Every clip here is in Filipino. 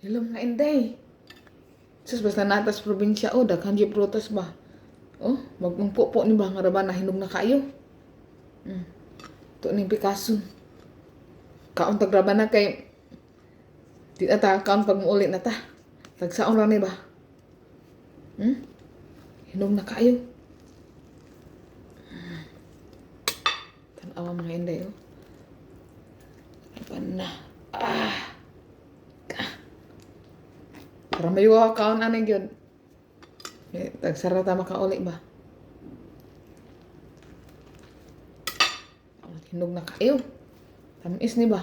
Hello mga inday. Sus basta natas probinsya daghan di prutas ba. Magmungpo ni ba nga raban na hinog na kayo. To ning Picasso. Kaon tag raban na kay di na ta kaon pag muulit na ta. Tagsaon ra ni ba? Hinog na kayo. Tanawa mga inday Raban na. Para mayo ka kaon anay gyud. Tagsara ta makauli ba? Hinog na kayo. Tamis ni ba?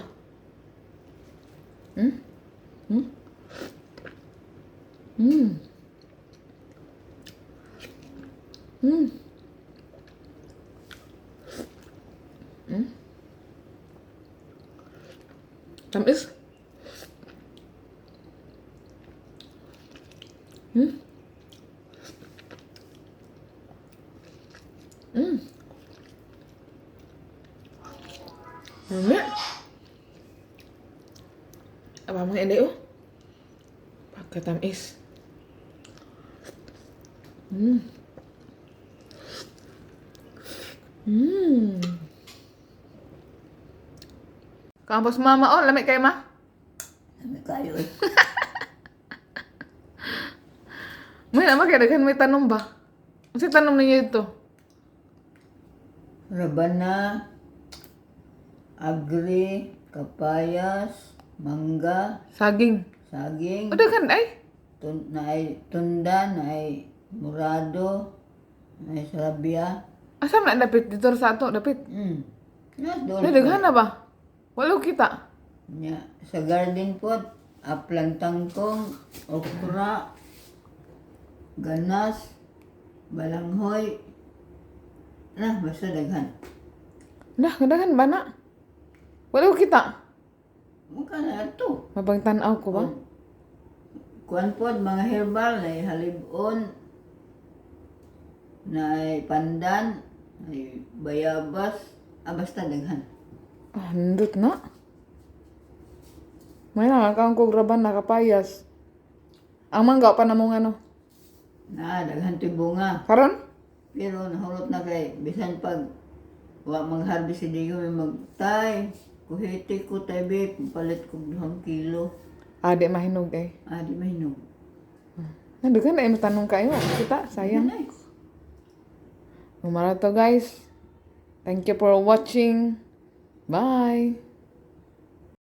Tamis? Apa mga inday pagkatamis. Kampos mama lamig kayo ma? Lamig kayo May naman kaya daghan may tanong ba? Kasi tanong ninyo ito. Rabana, agri, kapayas, mangga, Saging. saging, Daghan ay. tunda, na ay murado, na ay sarabia. Asa man dapit dito sa ato dapit. Doon Daghan na ba? Wala kita. sa garden pot, aplang tangkong, okra, ganas, balanghoy. Basta daghan. Daghan ba na? Wala kita. Mukha na ito. Mabangtanaw ko ba? Kuan pod mga herbal na halibon, na pandan, na bayabas, basta daghan. Nindot na. May nakakaang kong raban nakapayas. Ang mangga pa na mong ano? Daghan to'y bunga. Karon? Pero nahulot na kay bisan pag mag-harvest di ko may magtay. Kuhiti ko tabi, palit ko 2 kilo. Di mahinog eh. Di mahinog. Daghan na matanong kayo. Kita, sayang. Nice. Umara to guys. Thank you for watching. Bye.